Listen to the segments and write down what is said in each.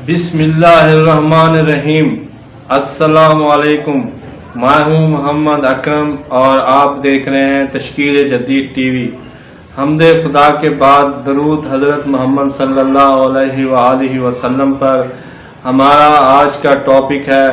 بسم اللہ الرحمن الرحیم۔ السلام علیکم، میں ہوں محمد اکرم اور آپ دیکھ رہے ہیں تشکیل جدید ٹی وی۔ حمد خدا کے بعد درود حضرت محمد صلی اللہ علیہ وآلہ وسلم پر۔ ہمارا آج کا ٹاپک ہے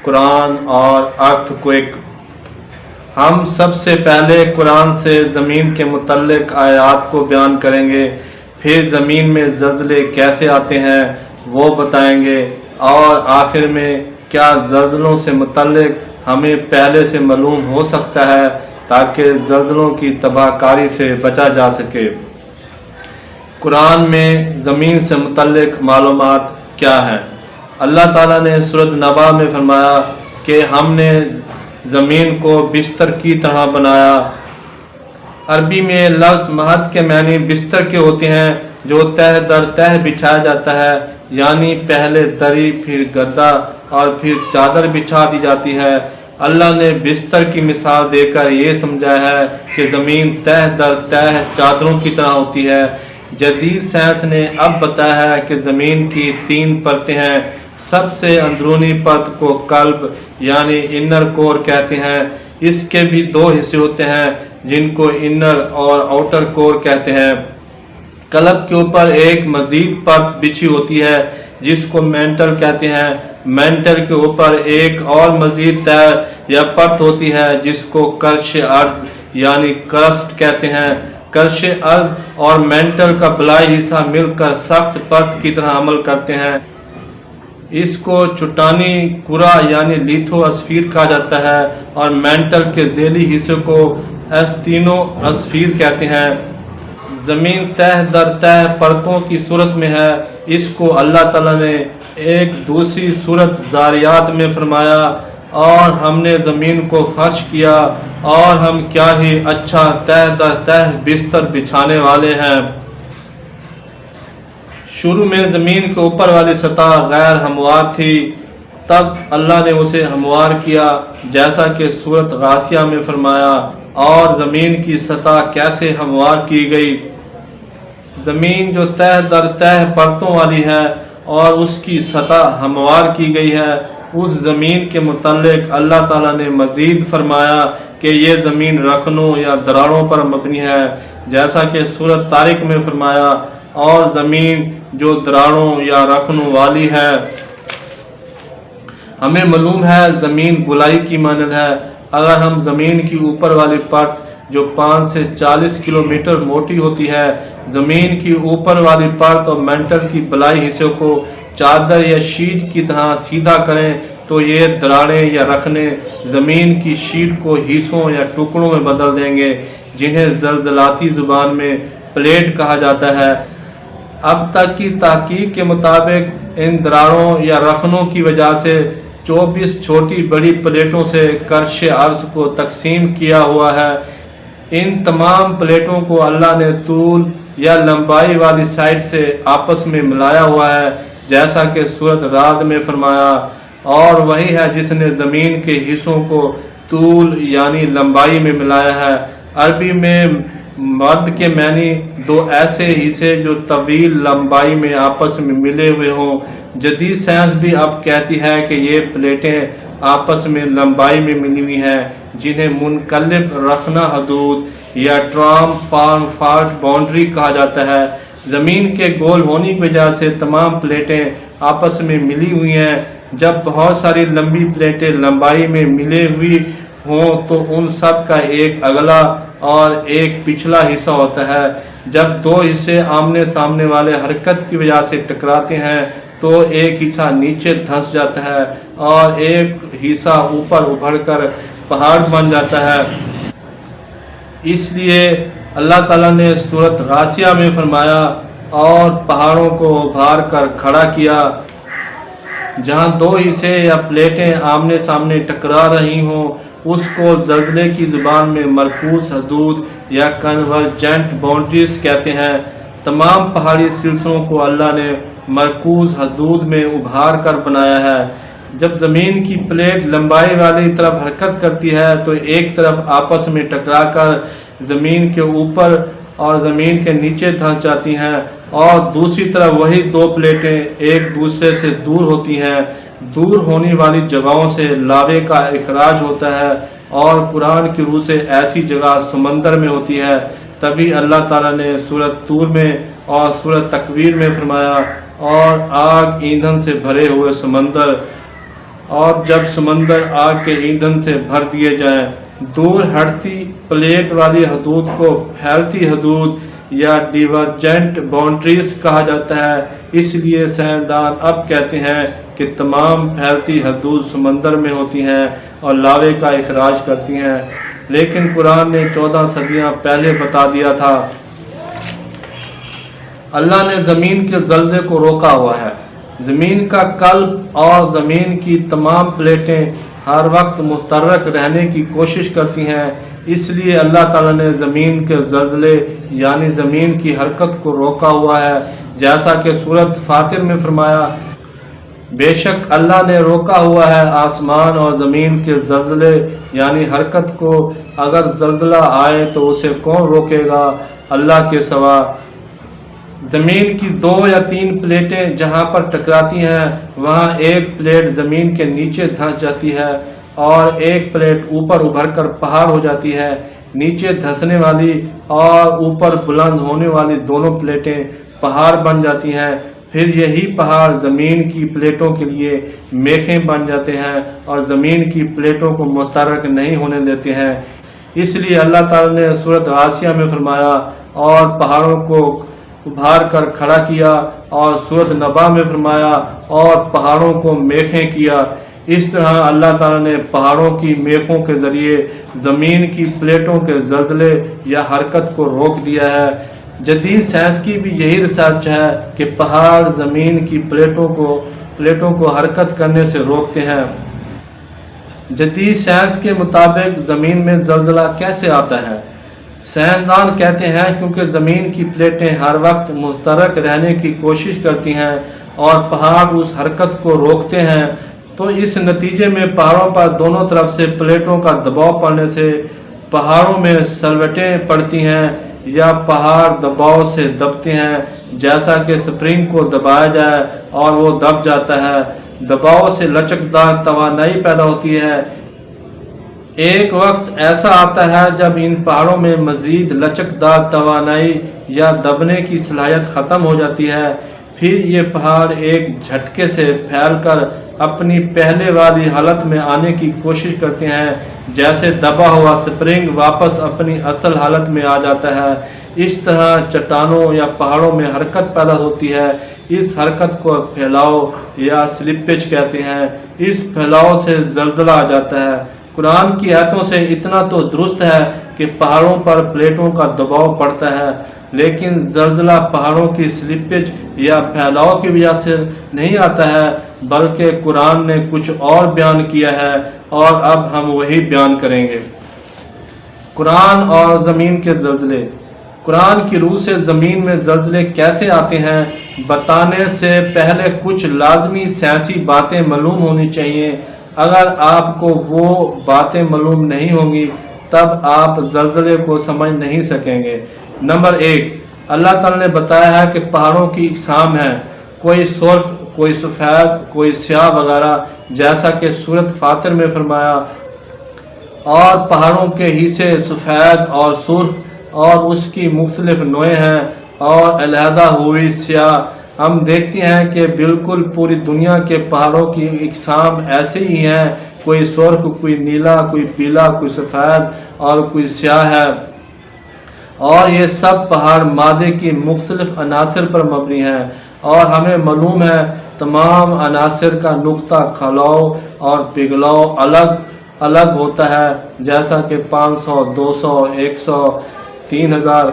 قرآن اور ارتھ کوئک۔ ہم سب سے پہلے قرآن سے زمین کے متعلق آیات کو بیان کریں گے، پھر زمین میں زلزلے کیسے آتے ہیں وہ بتائیں گے، اور آخر میں کیا زلزلوں سے متعلق ہمیں پہلے سے معلوم ہو سکتا ہے تاکہ زلزلوں کی تباہ کاری سے بچا جا سکے۔ قرآن میں زمین سے متعلق معلومات کیا ہیں؟ اللہ تعالیٰ نے سورۃ نبا میں فرمایا کہ ہم نے زمین کو بستر کی طرح بنایا۔ عربی میں لفظ مہد کے معنی بستر کے ہوتے ہیں جو تہ در تہ بچھایا جاتا ہے، یعنی پہلے دری، پھر گدا اور پھر چادر بچھا دی جاتی ہے۔ اللہ نے بستر کی مثال دے کر یہ سمجھایا ہے کہ زمین تہ در تہ چادروں کی طرح ہوتی ہے۔ جدید سائنس نے اب بتایا ہے کہ زمین کی 3 پرتیں ہیں۔ سب سے اندرونی پرت کو قلب یعنی انر کور کہتے ہیں۔ اس کے بھی 2 حصے ہوتے ہیں جن کو انر اور آؤٹر کور کہتے ہیں۔ قلب کے اوپر ایک مزید پرت بچھی ہوتی ہے جس کو مینٹل کہتے ہیں۔ مینٹل کے اوپر ایک اور مزید تہ یا پرت ہوتی ہے جس کو کرش ارض یعنی کرسٹ کہتے ہیں۔ کرش ارض اور مینٹل کا بلائی حصہ مل کر سخت پرت کی طرح عمل کرتے ہیں۔ اس کو چٹانی کرہ یعنی لیتھو اسفیر کہا جاتا ہے، اور مینٹل کے ذیلی حصے کو ایستینو اسفیر کہتے ہیں۔ زمین تہ در تہ پرتوں کی صورت میں ہے۔ اس کو اللہ تعالیٰ نے ایک دوسری صورت زاریات میں فرمایا، اور ہم نے زمین کو فرش کیا اور ہم کیا ہی اچھا تہ در تہ بستر بچھانے والے ہیں۔ شروع میں زمین کے اوپر والی سطح غیر ہموار تھی، تب اللہ نے اسے ہموار کیا جیسا کہ سورۃ غاشیہ میں فرمایا۔ اور زمین کی سطح کیسے ہموار کی گئی؟ زمین جو تہ در تہ پرتوں والی ہے اور اس کی سطح ہموار کی گئی ہے، اس زمین کے متعلق اللہ تعالیٰ نے مزید فرمایا کہ یہ زمین رکنوں یا دراڑوں پر مبنی ہے، جیسا کہ سورۃ طارق میں فرمایا، اور زمین جو دراڑوں یا رکنوں والی ہے۔ ہمیں معلوم ہے زمین گولائی کی مانند ہے۔ اگر ہم زمین کی اوپر والی پرت جو 5 سے 40 کلومیٹر موٹی ہوتی ہے، زمین کی اوپر والی پرت اور مینٹل کی بلائی حصے کو چادر یا شیٹ کی طرح سیدھا کریں تو یہ دراڑیں یا رکھنے زمین کی شیٹ کو حصوں یا ٹکڑوں میں بدل دیں گے، جنہیں زلزلاتی زبان میں پلیٹ کہا جاتا ہے۔ اب تک کی تحقیق کے مطابق ان دراڑوں یا رکھنوں کی وجہ سے 24 چھوٹی بڑی پلیٹوں سے کرش ارض کو تقسیم کیا ہوا ہے۔ ان تمام پلیٹوں کو اللہ نے طول یا لمبائی والی سائڈ سے آپس میں ملایا ہوا ہے، جیسا کہ سورۃ رعد میں فرمایا، اور وہی ہے جس نے زمین کے حصوں کو طول یعنی لمبائی میں ملایا ہے۔ عربی میں مد کے معنی 2 ایسے حصے جو طویل لمبائی میں آپس میں ملے ہوئے ہوں۔ جدید سائنس بھی اب کہتی ہے کہ یہ پلیٹیں آپس میں لمبائی میں ملی ہوئی ہیں، جنہیں منقلب رخنہ حدود یا ٹرانسفارم فالٹ باؤنڈری کہا جاتا ہے۔ زمین کے گول ہونے کی وجہ سے تمام پلیٹیں آپس میں ملی ہوئی ہیں۔ جب بہت ساری لمبی پلیٹیں لمبائی میں ملے ہوئی ہوں تو ان سب کا ایک اگلا اور ایک پچھلا حصہ ہوتا ہے۔ جب 2 حصے آمنے سامنے والے حرکت کی وجہ سے ٹکراتے ہیں تو ایک حصہ نیچے دھنس جاتا ہے اور ایک حصہ اوپر ابھر کر پہاڑ بن جاتا ہے۔ اس لیے اللہ تعالیٰ نے سورۃ غاشیہ میں فرمایا، اور پہاڑوں کو ابھار کر کھڑا کیا۔ جہاں 2 حصے یا پلیٹیں آمنے سامنے ٹکرا رہی ہوں اس کو زلزلے کی زبان میں مرکوز حدود یا کنورجنٹ باؤنڈریز کہتے ہیں۔ تمام پہاڑی سلسلوں کو اللہ نے مرکوز حدود میں ابھار کر بنایا ہے۔ جب زمین کی پلیٹ لمبائی والی طرف حرکت کرتی ہے تو ایک طرف آپس میں ٹکرا کر زمین کے اوپر اور زمین کے نیچے دھنس جاتی ہیں، اور دوسری طرف وہی دو پلیٹیں ایک دوسرے سے دور ہوتی ہیں۔ دور ہونے والی جگہوں سے لاوے کا اخراج ہوتا ہے، اور قرآن کی روح سے ایسی جگہ سمندر میں ہوتی ہے۔ تبھی اللہ تعالیٰ نے سورۃ طور میں اور سورۃ تکویر میں فرمایا، اور آگ ایندھن سے بھرے ہوئے سمندر، اور جب سمندر آگ کے ایندھن سے بھر دیے جائیں، دور ہٹتی پلیٹ والی حدود کو پھیلتی حدود یا ڈیورجنٹ باؤنڈریز کہا جاتا ہے۔ اس لیے سائنسدان اب کہتے ہیں کہ تمام پھیلتی حدود سمندر میں ہوتی ہیں اور لاوے کا اخراج کرتی ہیں، لیکن قرآن نے 14 صدیاں پہلے بتا دیا تھا۔ اللہ نے زمین کے زلزلے کو روکا ہوا ہے۔ زمین کا قلب اور زمین کی تمام پلیٹیں ہر وقت متحرک رہنے کی کوشش کرتی ہیں، اس لیے اللہ تعالیٰ نے زمین کے زلزلے یعنی زمین کی حرکت کو روکا ہوا ہے، جیسا کہ سورۃ فاطر میں فرمایا، بے شک اللہ نے روکا ہوا ہے آسمان اور زمین کے زلزلے یعنی حرکت کو، اگر زلزلہ آئے تو اسے کون روکے گا اللہ کے سوا۔ زمین کی 2 یا 3 پلیٹیں جہاں پر ٹکراتی ہیں وہاں ایک پلیٹ زمین کے نیچے دھنس جاتی ہے اور ایک پلیٹ اوپر ابھر کر پہاڑ ہو جاتی ہے۔ نیچے دھنسنے والی اور اوپر بلند ہونے والی دونوں پلیٹیں پہاڑ بن جاتی ہیں، پھر یہی پہاڑ زمین کی پلیٹوں کے لیے میخیں بن جاتے ہیں اور زمین کی پلیٹوں کو متحرک نہیں ہونے دیتے ہیں۔ اس لیے اللہ تعالیٰ نے سورۃ غاشیہ میں فرمایا، اور پہاڑوں کو ابھار کر کھڑا کیا، اور سورۃ نبا میں فرمایا، اور پہاڑوں کو میخیں کیا۔ اس طرح اللہ تعالیٰ نے پہاڑوں کی میخوں کے ذریعے زمین کی پلیٹوں کے زلزلے یا حرکت کو روک دیا ہے۔ جدید سائنس کی بھی یہی ریسرچ ہے کہ پہاڑ زمین کی پلیٹوں کو حرکت کرنے سے روکتے ہیں۔ جدید سائنس کے مطابق زمین میں زلزلہ کیسے آتا ہے؟ سائنسدان کہتے ہیں کیونکہ زمین کی پلیٹیں ہر وقت متحرک رہنے کی کوشش کرتی ہیں اور پہاڑ اس حرکت کو روکتے ہیں، تو اس نتیجے میں پہاڑوں پر دونوں طرف سے پلیٹوں کا دباؤ پڑنے سے پہاڑوں میں سلوٹیں پڑتی ہیں یا پہاڑ دباؤ سے دبتے ہیں، جیسا کہ سپرنگ کو دبایا جائے اور وہ دب جاتا ہے۔ دباؤ سے لچکدار توانائی پیدا ہوتی ہے۔ ایک وقت ایسا آتا ہے جب ان پہاڑوں میں مزید لچکدار توانائی یا دبنے کی صلاحیت ختم ہو جاتی ہے، پھر یہ پہاڑ ایک جھٹکے سے پھیل کر اپنی پہلے والی حالت میں آنے کی کوشش کرتے ہیں، جیسے دبا ہوا سپرنگ واپس اپنی اصل حالت میں آ جاتا ہے۔ اس طرح چٹانوں یا پہاڑوں میں حرکت پیدا ہوتی ہے۔ اس حرکت کو پھیلاؤ یا سلپیج کہتے ہیں۔ اس پھیلاؤ سے زلزلہ آ جاتا ہے۔ قرآن کی آیتوں سے اتنا تو درست ہے کہ پہاڑوں پر پلیٹوں کا دباؤ پڑتا ہے، لیکن زلزلہ پہاڑوں کی سلپیج یا پھیلاؤ کی وجہ سے نہیں آتا ہے، بلکہ قرآن نے کچھ اور بیان کیا ہے، اور اب ہم وہی بیان کریں گے۔ قرآن اور زمین کے زلزلے۔ قرآن کی روح سے زمین میں زلزلے کیسے آتے ہیں بتانے سے پہلے کچھ لازمی سائنسی باتیں معلوم ہونی چاہیے۔ اگر آپ کو وہ باتیں معلوم نہیں ہوں گی تب آپ زلزلے کو سمجھ نہیں سکیں گے۔ نمبر 1، اللہ تعالیٰ نے بتایا ہے کہ پہاڑوں کی اقسام ہیں، کوئی سرخ، کوئی سفید، کوئی سیاہ وغیرہ، جیسا کہ سورۃ فاطر میں فرمایا، اور پہاڑوں کے حصے سفید اور سرخ اور اس کی مختلف نوعیں ہیں، اور علیحدہ ہوئی سیاہ۔ ہم دیکھتے ہیں کہ بالکل پوری دنیا کے پہاڑوں کی اقسام ایسے ہی ہیں، کوئی سرخ، کوئی نیلا، کوئی پیلا، کوئی سفید اور کوئی سیاہ ہے، اور یہ سب پہاڑ مادے کی مختلف عناصر پر مبنی ہیں، اور ہمیں معلوم ہے تمام عناصر کا نقطہ کھلاؤ اور پگھلاؤ الگ الگ ہوتا ہے، جیسا کہ 500، 200، 100، 3000،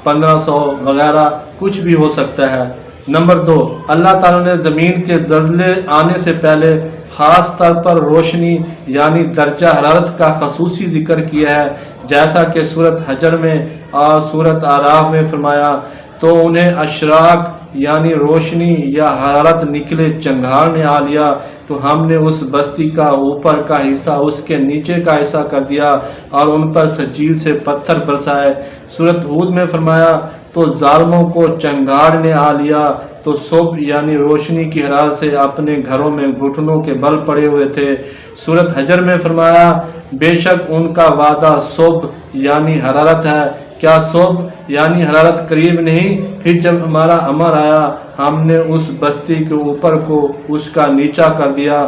1500 وغیرہ کچھ بھی ہو سکتا ہے۔ نمبر 2، اللہ تعالیٰ نے زمین کے زلزلے آنے سے پہلے خاص طور پر روشنی یعنی درجہ حرارت کا خصوصی ذکر کیا ہے، جیسا کہ سورۃ حجر میں اور سورۃ اعراف میں فرمایا، تو انہیں اشراق یعنی روشنی یا حرارت نکلے چنگھاڑ نے آ لیا، تو ہم نے اس بستی کا اوپر کا حصہ اس کے نیچے کا حصہ کر دیا اور ان پر سجیل سے پتھر برسائے۔ سورۃ ہود میں فرمایا تو ظالموں کو چنگھاڑ نے آ لیا تو صبح یعنی روشنی کی حرارت سے اپنے گھروں میں گھٹنوں کے بل پڑے ہوئے تھے۔ سورۃ حجر میں فرمایا بے شک ان کا وعدہ صبح یعنی حرارت ہے، کیا صبح یعنی حرارت قریب نہیں؟ پھر جب ہمارا امر آیا ہم نے اس بستی کے اوپر کو اس کا نیچا کر دیا۔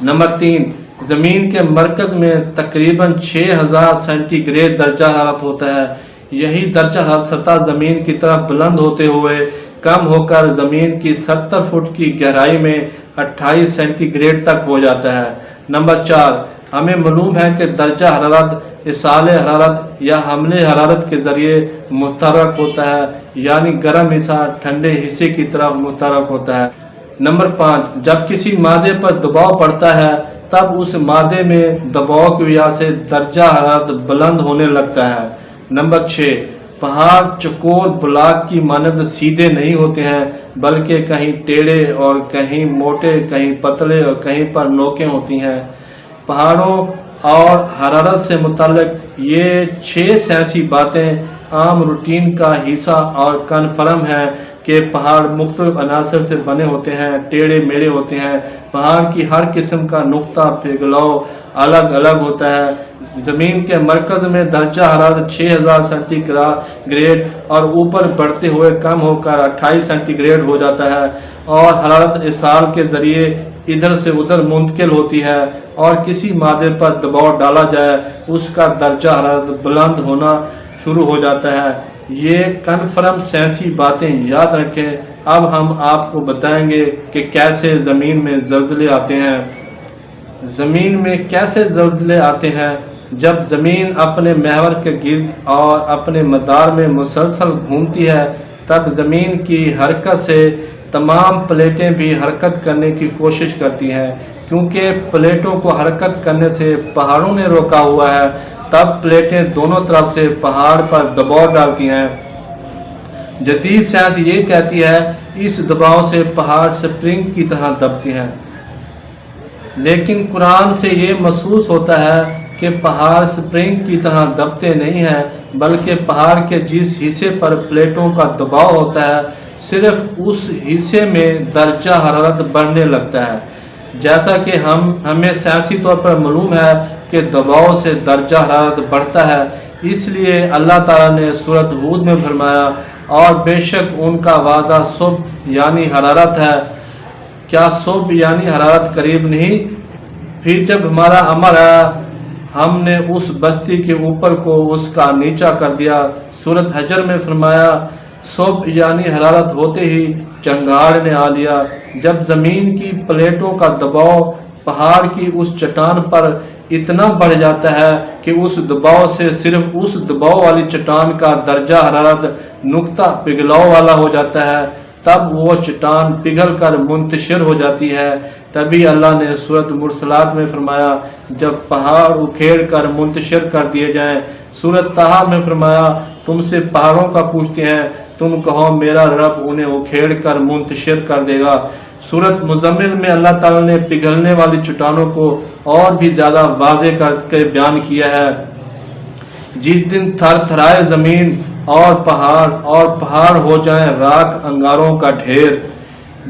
نمبر 3، زمین کے مرکز میں تقریباً 6000 سینٹی گریڈ درجہ حرارت ہوتا ہے۔ یہی درجہ حرارت سطح زمین کی طرف بلند ہوتے ہوئے کم ہو کر زمین کی 70 فٹ کی گہرائی میں 28 سینٹی گریڈ تک ہو جاتا ہے۔ نمبر 4، ہمیں معلوم ہے کہ درجہ حرارت اصال حرارت یا حمل حرارت کے ذریعے متحرک ہوتا ہے، یعنی گرم حصہ ٹھنڈے حصے کی طرف متحرک ہوتا ہے۔ نمبر 5، جب کسی مادے پر دباؤ پڑتا ہے تب اس مادے میں دباؤ کی وجہ سے درجہ حرارت بلند ہونے لگتا ہے۔ نمبر 6، پہاڑ چکور بلاک کی مانند سیدھے نہیں ہوتے ہیں، بلکہ کہیں ٹیڑھے اور کہیں موٹے، کہیں پتلے اور کہیں پر نوکیں ہوتی ہیں۔ پہاڑوں اور حرارت سے متعلق یہ 6 سائنسی باتیں عام روٹین کا حصہ اور کنفرم ہے کہ پہاڑ مختلف عناصر سے بنے ہوتے ہیں، ٹیڑھے میڑھے ہوتے ہیں، پہاڑ کی ہر قسم کا نقطہ پگھلاؤ الگ الگ ہوتا ہے۔ زمین کے مرکز میں درجہ حرارت 6000 سینٹی گریڈ اور اوپر بڑھتے ہوئے کم ہو کر 28 سینٹی گریڈ ہو جاتا ہے، اور حرارت اصال کے ذریعے ادھر سے ادھر منتقل ہوتی ہے، اور کسی مادے پر دباؤ ڈالا جائے اس کا درجہ حرارت بلند ہونا شروع ہو جاتا ہے۔ یہ کنفرم سائنسی باتیں یاد رکھیں۔ اب ہم آپ کو بتائیں گے کہ کیسے زمین میں زلزلے آتے ہیں۔ زمین میں کیسے زلزلے آتے ہیں؟ جب زمین اپنے محور کے گرد اور اپنے مدار میں مسلسل گھومتی ہے تب زمین کی حرکت سے تمام پلیٹیں بھی حرکت کرنے کی کوشش کرتی ہیں۔ کیونکہ پلیٹوں کو حرکت کرنے سے پہاڑوں نے روکا ہوا ہے، تب پلیٹیں دونوں طرف سے پہاڑ پر دباؤ ڈالتی ہیں۔ جدید سائنس یہ کہتی ہے اس دباؤ سے پہاڑ سپرنگ کی طرح دبتے ہیں، لیکن قرآن سے یہ محسوس ہوتا ہے کہ پہاڑ سپرنگ کی طرح دبتے نہیں ہیں، بلکہ پہاڑ کے جس حصے پر پلیٹوں کا دباؤ ہوتا ہے صرف اس حصے میں درجہ حرارت بڑھنے لگتا ہے۔ جیسا کہ ہمیں سائنسی طور پر معلوم ہے کہ دباؤ سے درجہ حرارت بڑھتا ہے، اس لیے اللہ تعالیٰ نے سورۃ ہود میں فرمایا اور بے شک ان کا وعدہ صبح یعنی حرارت ہے، کیا صبح یعنی حرارت قریب نہیں؟ پھر جب ہمارا امر آیا ہم نے اس بستی کے اوپر کو اس کا نیچا کر دیا۔ سورۃ حجر میں فرمایا صبح یعنی حرارت ہوتے ہی چنگھاڑ نے آ لیا۔ جب زمین کی پلیٹوں کا دباؤ پہاڑ کی اس چٹان پر اتنا بڑھ جاتا ہے کہ اس دباؤ سے صرف اس دباؤ والی چٹان کا درجہ حرارت نقطہ پگھلاؤ والا ہو جاتا ہے، تب وہ چٹان پگھل کر منتشر ہو جاتی ہے۔ تبھی اللہ نے سورۃ مرسلات میں فرمایا جب پہاڑ اکھیڑ کر منتشر کر دیے جائیں۔ سورۃ طٰہٰ میں فرمایا تم سے پہاڑوں کا پوچھتے ہیں، تم کہو میرا رب انہیں اکھیڑ کر منتشر کر دے گا۔ سورۃ مزمل میں اللہ تعالیٰ نے پگھلنے والی چٹانوں کو اور بھی زیادہ واضح کر کے بیان کیا ہے۔ جس دن تھر تھرائے زمین اور پہاڑ ہو جائیں راکھ انگاروں کا ڈھیر۔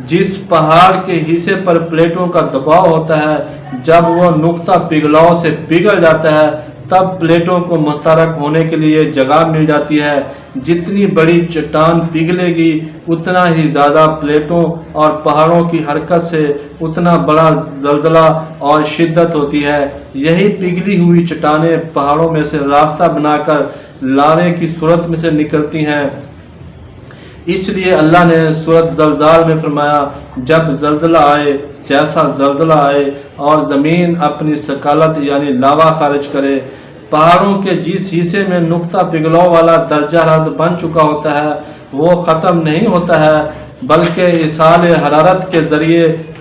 جس پہاڑ کے حصے پر پلیٹوں کا دباؤ ہوتا ہے جب وہ نقطہ پگھلاؤ سے پگھل جاتا ہے تب پلیٹوں کو متحرک ہونے کے لیے جگہ مل جاتی ہے۔ جتنی بڑی چٹان پگھلے گی اتنا ہی زیادہ پلیٹوں اور پہاڑوں کی حرکت سے اتنا بڑا زلزلہ اور شدت ہوتی ہے۔ یہی پگھلی ہوئی چٹانیں پہاڑوں میں سے راستہ بنا کر لاوے کی صورت میں سے نکلتی ہیں۔ اس لیے اللہ نے سورۃ زلزال میں فرمایا جب زلزلہ آئے، جیسا زلزلہ آئے اور زمین اپنی ثقالت یعنی لاوا خارج کرے، پہاڑوں کے جس حصے میں نقطہ پگھلاؤ والا درجہ حرارت بن چکا ہوتا ہے وہ ختم نہیں ہوتا ہے، بلکہ اصال حرارت کے ذریعے